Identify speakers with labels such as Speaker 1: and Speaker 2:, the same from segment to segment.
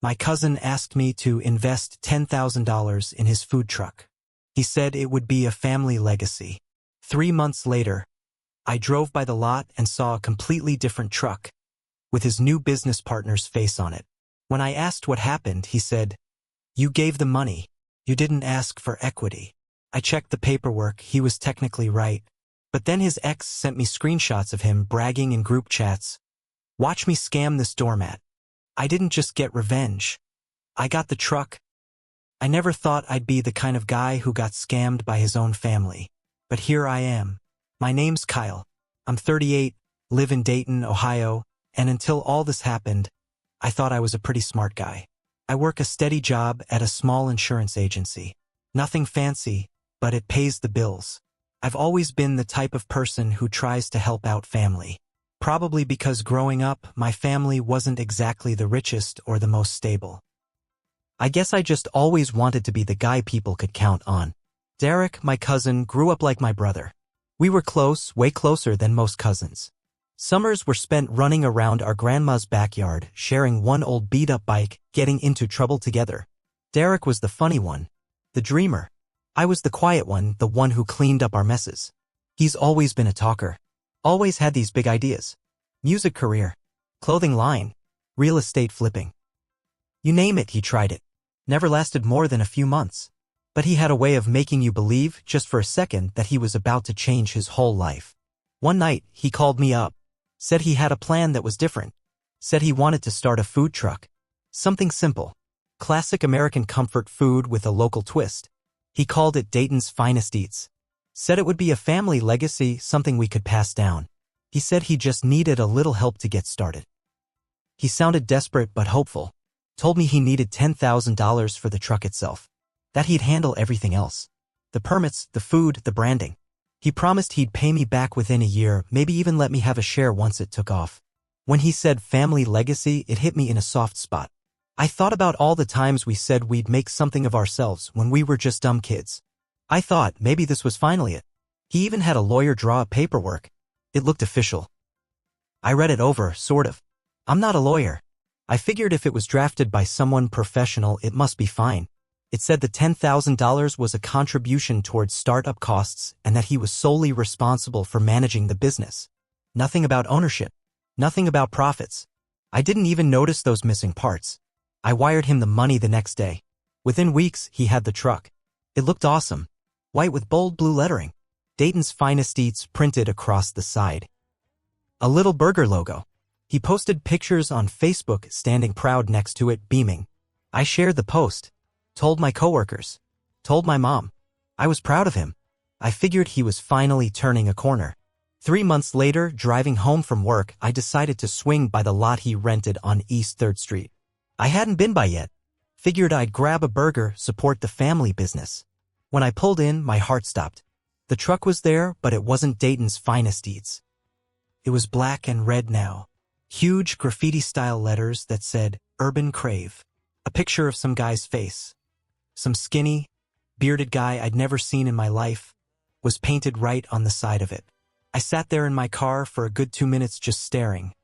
Speaker 1: My cousin asked me to invest $10,000 in his food truck. He said it would be a family legacy. 3 months later, I drove by the lot and saw a completely different truck with his new business partner's face on it. When I asked what happened, he said, "You gave the money. You didn't ask for equity." I checked the paperwork. He was technically right. But then his ex sent me screenshots of him bragging in group chats. "Watch me scam this doormat." I didn't just get revenge. I got the truck. I never thought I'd be the kind of guy who got scammed by his own family. But here I am. My name's Kyle. I'm 38, live in Dayton, Ohio, and until all this happened, I thought I was a pretty smart guy. I work a steady job at a small insurance agency. Nothing fancy, but it pays the bills. I've always been the type of person who tries to help out family. Probably because growing up, my family wasn't exactly the richest or the most stable. I guess I just always wanted to be the guy people could count on. Derek, my cousin, grew up like my brother. We were close, way closer than most cousins. Summers were spent running around our grandma's backyard, sharing one old beat-up bike, getting into trouble together. Derek was the funny one, the dreamer. I was the quiet one, the one who cleaned up our messes. He's always been a talker. Always had these big ideas. Music career, clothing line, real estate flipping. You name it, he tried it. Never lasted more than a few months. But he had a way of making you believe, just for a second, that he was about to change his whole life. One night, he called me up. Said he had a plan that was different. Said he wanted to start a food truck. Something simple. Classic American comfort food with a local twist. He called it Dayton's Finest Eats. Said it would be a family legacy, something we could pass down. He said he just needed a little help to get started. He sounded desperate but hopeful. Told me he needed $10,000 for the truck itself. That he'd handle everything else. The permits, the food, the branding. He promised he'd pay me back within a year, maybe even let me have a share once it took off. When he said family legacy, it hit me in a soft spot. I thought about all the times we said we'd make something of ourselves when we were just dumb kids. I thought maybe this was finally it. He even had a lawyer draw up paperwork. It looked official. I read it over, sort of. I'm not a lawyer. I figured if it was drafted by someone professional, it must be fine. It said the $10,000 was a contribution towards startup costs and that he was solely responsible for managing the business. Nothing about ownership. Nothing about profits. I didn't even notice those missing parts. I wired him the money the next day. Within weeks, he had the truck. It looked awesome. White with bold blue lettering. Dayton's Finest Eats printed across the side. A little burger logo. He posted pictures on Facebook, standing proud next to it, beaming. I shared the post. Told my coworkers. Told my mom. I was proud of him. I figured he was finally turning a corner. 3 months later, driving home from work, I decided to swing by the lot he rented on East 3rd Street. I hadn't been by yet. Figured I'd grab a burger, support the family business. When I pulled in, my heart stopped. The truck was there, but it wasn't Dayton's Finest Eats. It was black and red now. Huge graffiti-style letters that said, Urban Crave. A picture of some guy's face. Some skinny, bearded guy I'd never seen in my life was painted right on the side of it. I sat there in my car for a good 2 minutes just staring,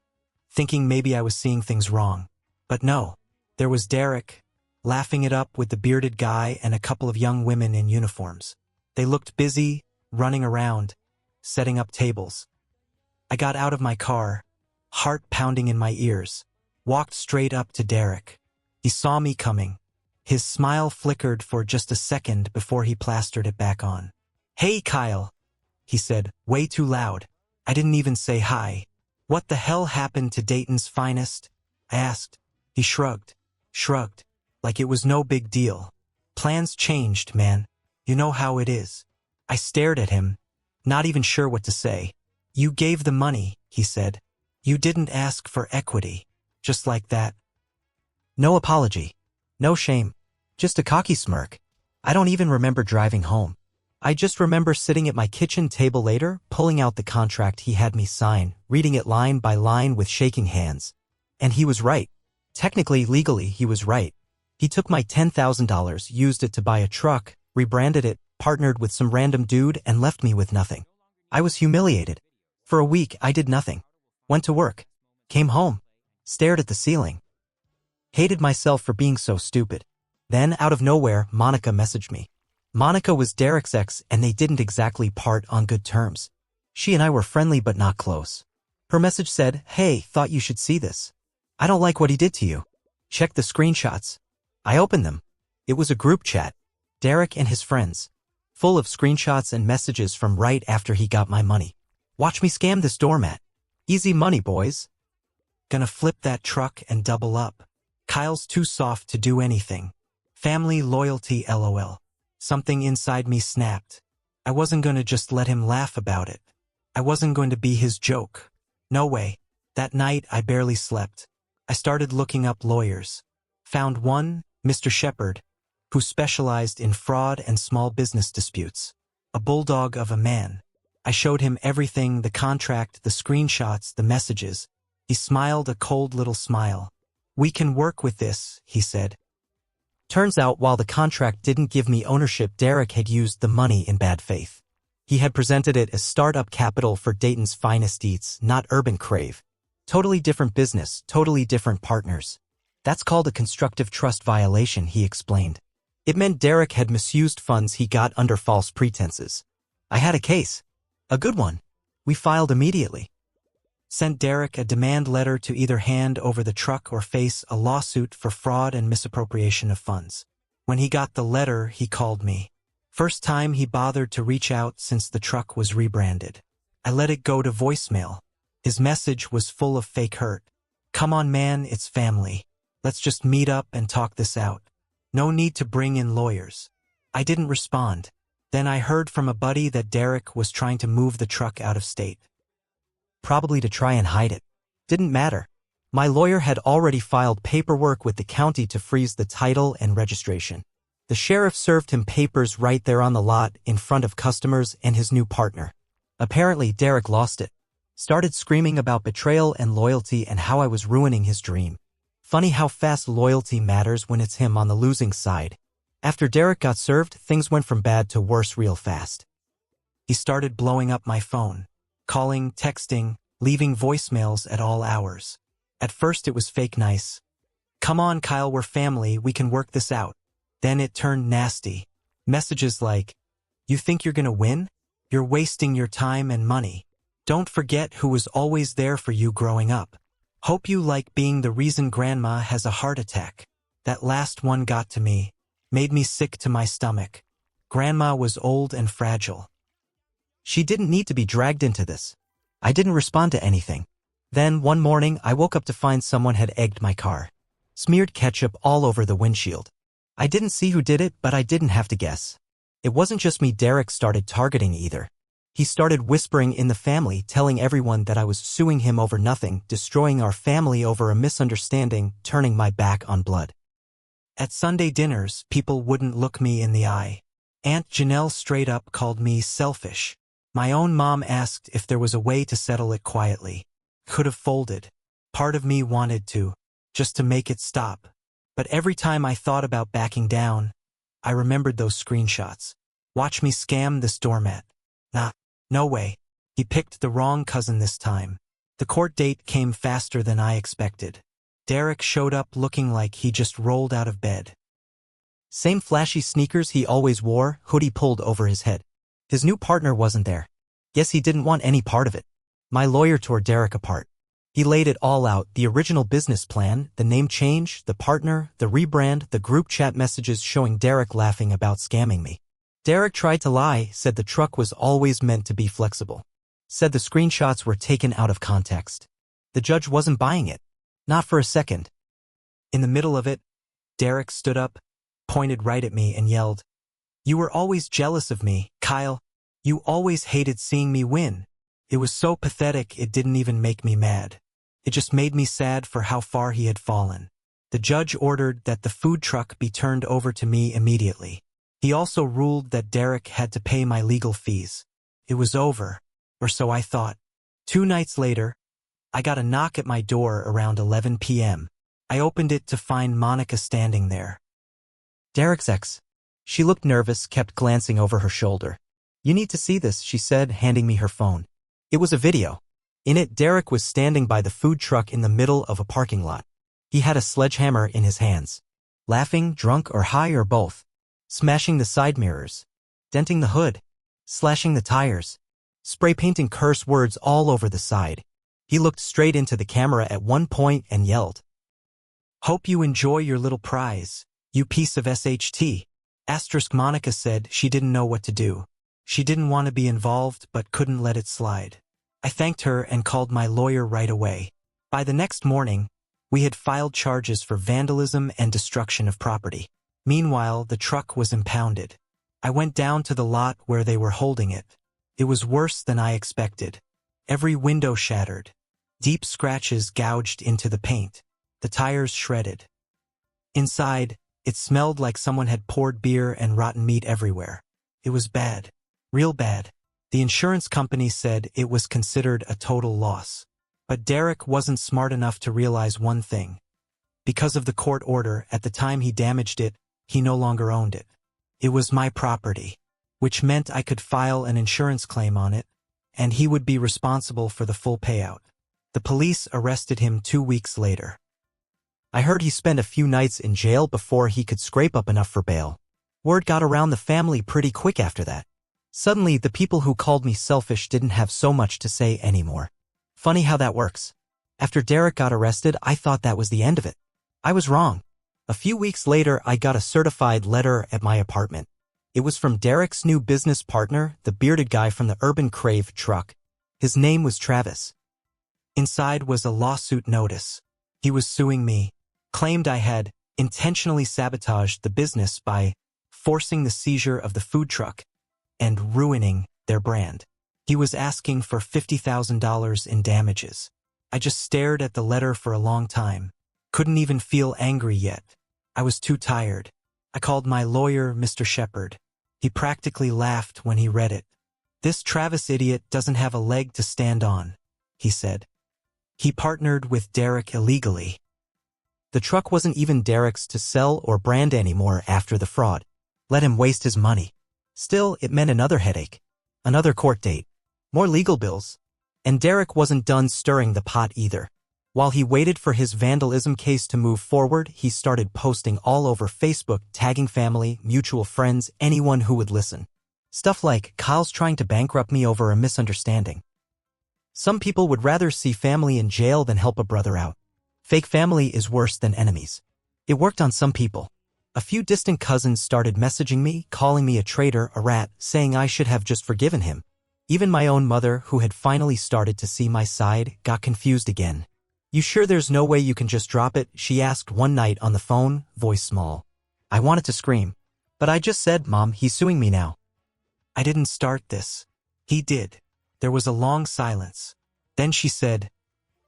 Speaker 1: thinking maybe I was seeing things wrong. But no, there was Derek, laughing it up with the bearded guy and a couple of young women in uniforms. They looked busy, running around, setting up tables. I got out of my car, heart pounding in my ears, walked straight up to Derek. He saw me coming. His smile flickered for just a second before he plastered it back on. "Hey, Kyle," he said, way too loud. I didn't even say hi. "What the hell happened to Dayton's Finest?" I asked. He shrugged, like it was no big deal. "Plans changed, man. You know how it is." I stared at him, not even sure what to say. "You gave the money," he said. "You didn't ask for equity." Just like that. No apology. No shame. Just a cocky smirk. I don't even remember driving home. I just remember sitting at my kitchen table later, pulling out the contract he had me sign, reading it line by line with shaking hands. And he was right. Technically, legally, he was right. He took my $10,000, used it to buy a truck, rebranded it, partnered with some random dude, and left me with nothing. I was humiliated. For a week, I did nothing. Went to work. Came home. Stared at the ceiling. Hated myself for being so stupid. Then, out of nowhere, Monica messaged me. Monica was Derek's ex and they didn't exactly part on good terms. She and I were friendly but not close. Her message said, "Hey, thought you should see this. I don't like what he did to you. Check the screenshots." I opened them. It was a group chat. Derek and his friends. Full of screenshots and messages from right after he got my money. "Watch me scam this doormat. Easy money, boys. Gonna flip that truck and double up. Kyle's too soft to do anything. Family loyalty LOL. Something inside me snapped. I wasn't gonna just let him laugh about it. I wasn't going to be his joke. No way. That night I barely slept. I started looking up lawyers. Found one, Mr. Shepard, who specialized in fraud and small business disputes. A bulldog of a man. I showed him everything, the contract, the screenshots, the messages. He smiled a cold little smile. "We can work with this," he said. Turns out while the contract didn't give me ownership, Derek had used the money in bad faith. He had presented it as startup capital for Dayton's finest eats, not urban crave. Totally different business, totally different partners. That's called a constructive trust violation, he explained. It meant Derek had misused funds he got under false pretenses. I had a case. A good one. We filed immediately. Sent Derek a demand letter to either hand over the truck or face a lawsuit for fraud and misappropriation of funds. When he got the letter, he called me. First time he bothered to reach out since the truck was rebranded. I let it go to voicemail. His message was full of fake hurt. "Come on, man, it's family. Let's just meet up and talk this out. No need to bring in lawyers." I didn't respond. Then I heard from a buddy that Derek was trying to move the truck out of state. Probably to try and hide it. Didn't matter. My lawyer had already filed paperwork with the county to freeze the title and registration. The sheriff served him papers right there on the lot in front of customers and his new partner. Apparently, Derek lost it. Started screaming about betrayal and loyalty and how I was ruining his dream. Funny how fast loyalty matters when it's him on the losing side. After Derek got served, things went from bad to worse real fast. He started blowing up my phone. Calling, texting, leaving voicemails at all hours. At first it was fake nice. "Come on, Kyle, we're family, we can work this out." Then it turned nasty. Messages like, "You think you're gonna win? You're wasting your time and money. Don't forget who was always there for you growing up. Hope you like being the reason grandma has a heart attack." That last one got to me. Made me sick to my stomach. Grandma was old and fragile. She didn't need to be dragged into this. I didn't respond to anything. Then, one morning, I woke up to find someone had egged my car. Smeared ketchup all over the windshield. I didn't see who did it, but I didn't have to guess. It wasn't just me Derek started targeting either. He started whispering in the family, telling everyone that I was suing him over nothing, destroying our family over a misunderstanding, turning my back on blood. At Sunday dinners, people wouldn't look me in the eye. Aunt Janelle straight up called me selfish. My own mom asked if there was a way to settle it quietly. Could have folded. Part of me wanted to, just to make it stop. But every time I thought about backing down, I remembered those screenshots. "Watch me scam this doormat." Nah, no way. He picked the wrong cousin this time. The court date came faster than I expected. Derek showed up looking like he just rolled out of bed. Same flashy sneakers he always wore, hoodie pulled over his head. His new partner wasn't there. Yes, he didn't want any part of it. My lawyer tore Derek apart. He laid it all out, the original business plan, the name change, the partner, the rebrand, the group chat messages showing Derek laughing about scamming me. Derek tried to lie, said the truck was always meant to be flexible. Said the screenshots were taken out of context. The judge wasn't buying it. Not for a second. In the middle of it, Derek stood up, pointed right at me and yelled, "You were always jealous of me, Kyle. You always hated seeing me win." It was so pathetic it didn't even make me mad. It just made me sad for how far he had fallen. The judge ordered that the food truck be turned over to me immediately. He also ruled that Derek had to pay my legal fees. It was over, or so I thought. 2 nights later, I got a knock at my door around 11 p.m. I opened it to find Monica standing there. Derek's ex. She looked nervous, kept glancing over her shoulder. "You need to see this," she said, handing me her phone. It was a video. In it, Derek was standing by the food truck in the middle of a parking lot. He had a sledgehammer in his hands. Laughing, drunk, or high, or both. Smashing the side mirrors. Denting the hood. Slashing the tires. Spray painting curse words all over the side. He looked straight into the camera at one point and yelled, "Hope you enjoy your little prize, you piece of SHT." Monica said she didn't know what to do. She didn't want to be involved but couldn't let it slide. I thanked her and called my lawyer right away. By the next morning, we had filed charges for vandalism and destruction of property. Meanwhile, the truck was impounded. I went down to the lot where they were holding it. It was worse than I expected. Every window shattered. Deep scratches gouged into the paint. The tires shredded. Inside, it smelled like someone had poured beer and rotten meat everywhere. It was bad. Real bad. The insurance company said it was considered a total loss. But Derek wasn't smart enough to realize one thing. Because of the court order, at the time he damaged it, he no longer owned it. It was my property, which meant I could file an insurance claim on it, and he would be responsible for the full payout. The police arrested him 2 weeks later. I heard he spent a few nights in jail before he could scrape up enough for bail. Word got around the family pretty quick after that. Suddenly, the people who called me selfish didn't have so much to say anymore. Funny how that works. After Derek got arrested, I thought that was the end of it. I was wrong. A few weeks later, I got a certified letter at my apartment. It was from Derek's new business partner, the bearded guy from the Urban Crave truck. His name was Travis. Inside was a lawsuit notice. He was suing me, claimed I had intentionally sabotaged the business by forcing the seizure of the food truck and ruining their brand. He was asking for $50,000 in damages. I just stared at the letter for a long time. Couldn't even feel angry yet. I was too tired. I called my lawyer, Mr. Shepard. He practically laughed when he read it. "This Travis idiot doesn't have a leg to stand on," he said. He partnered with Derek illegally. The truck wasn't even Derek's to sell or brand anymore after the fraud. Let him waste his money. Still, it meant another headache. Another court date. More legal bills. And Derek wasn't done stirring the pot either. While he waited for his vandalism case to move forward, he started posting all over Facebook, tagging family, mutual friends, anyone who would listen. Stuff like, "Kyle's trying to bankrupt me over a misunderstanding." Some people would rather see family in jail than help a brother out. Fake family is worse than enemies. It worked on some people. A few distant cousins started messaging me, calling me a traitor, a rat, saying I should have just forgiven him. Even my own mother, who had finally started to see my side, got confused again. "You sure there's no way you can just drop it?" she asked one night on the phone, voice small. I wanted to scream. "But I just said, Mom, he's suing me now." "I didn't start this. He did." There was a long silence. Then she said,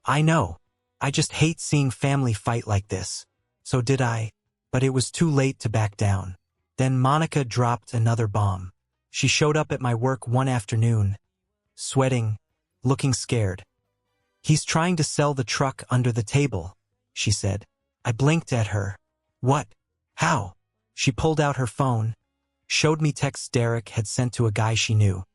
Speaker 1: "I know. I just hate seeing family fight like this. So did I." But it was too late to back down. Then Monica dropped another bomb. She showed up at my work one afternoon, sweating, looking scared. "He's trying to sell the truck under the table," she said. I blinked at her. "What? How?" She pulled out her phone, showed me texts Derek had sent to a guy she knew.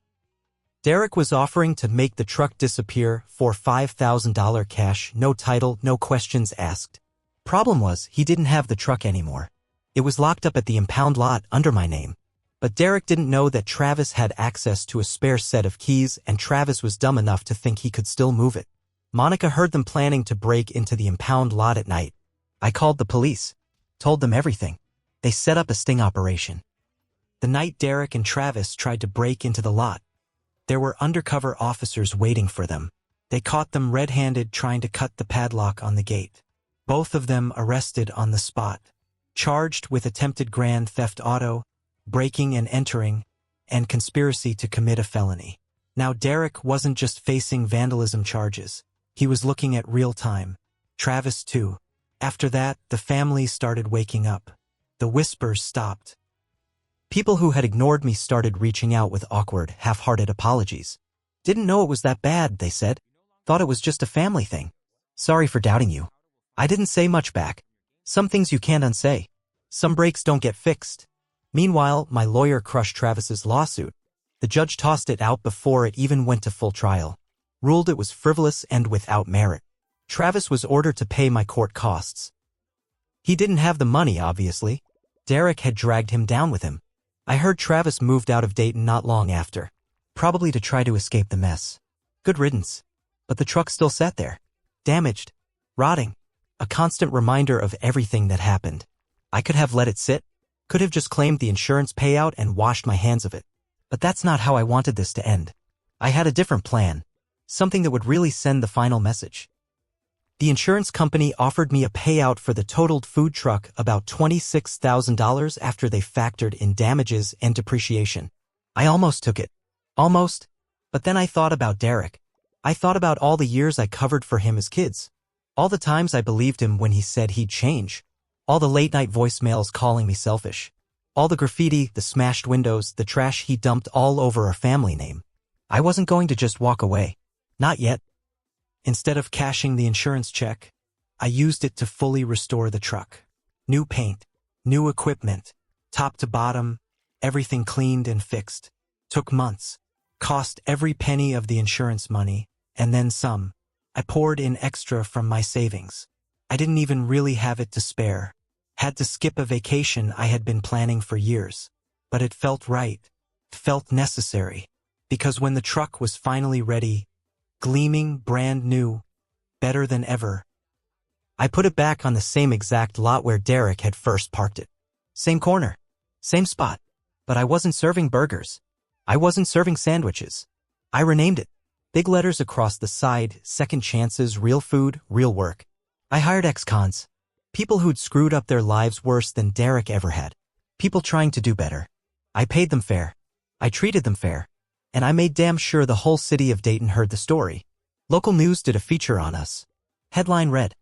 Speaker 1: Derek was offering to make the truck disappear for $5,000 cash, no title, no questions asked. Problem was, he didn't have the truck anymore. It was locked up at the impound lot under my name. But Derek didn't know that Travis had access to a spare set of keys, and Travis was dumb enough to think he could still move it. Monica heard them planning to break into the impound lot at night. I called the police, told them everything. They set up a sting operation. The night Derek and Travis tried to break into the lot, there were undercover officers waiting for them. They caught them red-handed trying to cut the padlock on the gate. Both of them arrested on the spot, charged with attempted grand theft auto, breaking and entering, and conspiracy to commit a felony. Now Derek wasn't just facing vandalism charges. He was looking at real time. Travis too. After that, the family started waking up. The whispers stopped. People who had ignored me started reaching out with awkward, half-hearted apologies. "Didn't know it was that bad," they said. "Thought it was just a family thing. Sorry for doubting you." I didn't say much back. Some things you can't unsay. Some breaks don't get fixed. Meanwhile, my lawyer crushed Travis's lawsuit. The judge tossed it out before it even went to full trial. Ruled it was frivolous and without merit. Travis was ordered to pay my court costs. He didn't have the money, obviously. Derek had dragged him down with him. I heard Travis moved out of Dayton not long after, probably to try to escape the mess. Good riddance. But the truck still sat there, damaged, rotting, a constant reminder of everything that happened. I could have let it sit, could have just claimed the insurance payout and washed my hands of it. But that's not how I wanted this to end. I had a different plan, something that would really send the final message. The insurance company offered me a payout for the totaled food truck, about $26,000 after they factored in damages and depreciation. I almost took it. Almost. But then I thought about Derek. I thought about all the years I covered for him as kids. All the times I believed him when he said he'd change. All the late-night voicemails calling me selfish. All the graffiti, the smashed windows, the trash he dumped all over our family name. I wasn't going to just walk away. Not yet. Instead of cashing the insurance check, I used it to fully restore the truck. New paint, new equipment, top to bottom, everything cleaned and fixed. Took months. Cost every penny of the insurance money, and then some. I poured in extra from my savings. I didn't even really have it to spare. Had to skip a vacation I had been planning for years. But it felt right. Felt necessary. Because when the truck was finally ready, gleaming, brand new, better than ever, I put it back on the same exact lot where Derek had first parked it. Same corner. Same spot. But I wasn't serving burgers. I wasn't serving sandwiches. I renamed it. Big letters across the side, second chances, real food, real work. I hired ex-cons. People who'd screwed up their lives worse than Derek ever had. People trying to do better. I paid them fair. I treated them fair. And I made damn sure the whole city of Dayton heard the story. Local news did a feature on us. Headline read,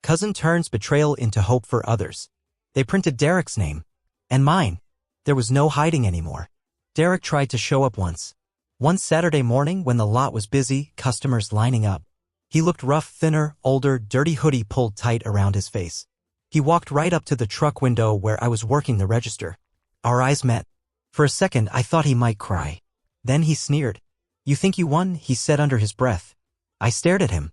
Speaker 1: "Cousin turns betrayal into hope for others." They printed Derek's name. And mine. There was no hiding anymore. Derek tried to show up once. One Saturday morning when the lot was busy, customers lining up. He looked rough, thinner, older, dirty hoodie pulled tight around his face. He walked right up to the truck window where I was working the register. Our eyes met. For a second, I thought he might cry. Then he sneered. "You think you won?" he said under his breath. I stared at him.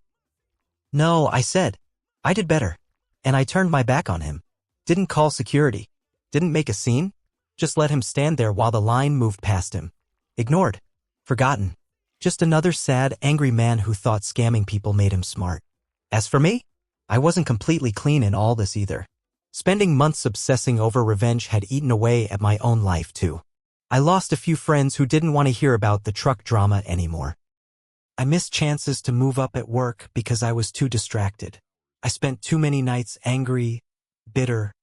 Speaker 1: "No," I said. "I did better." And I turned my back on him. Didn't call security. Didn't make a scene. Just let him stand there while the line moved past him. Ignored. Forgotten. Just another sad, angry man who thought scamming people made him smart. As for me, I wasn't completely clean in all this either. Spending months obsessing over revenge had eaten away at my own life too. I lost a few friends who didn't want to hear about the truck drama anymore. I missed chances to move up at work because I was too distracted. I spent too many nights angry, bitter,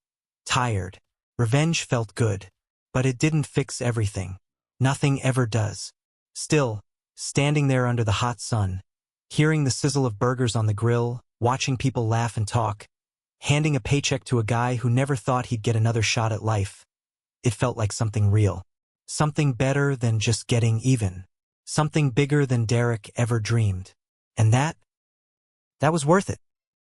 Speaker 1: tired. Revenge felt good, but it didn't fix everything. Nothing ever does. Still, standing there under the hot sun, hearing the sizzle of burgers on the grill, watching people laugh and talk, handing a paycheck to a guy who never thought he'd get another shot at life, it felt like something real. Something better than just getting even. Something bigger than Derek ever dreamed. And that was worth it.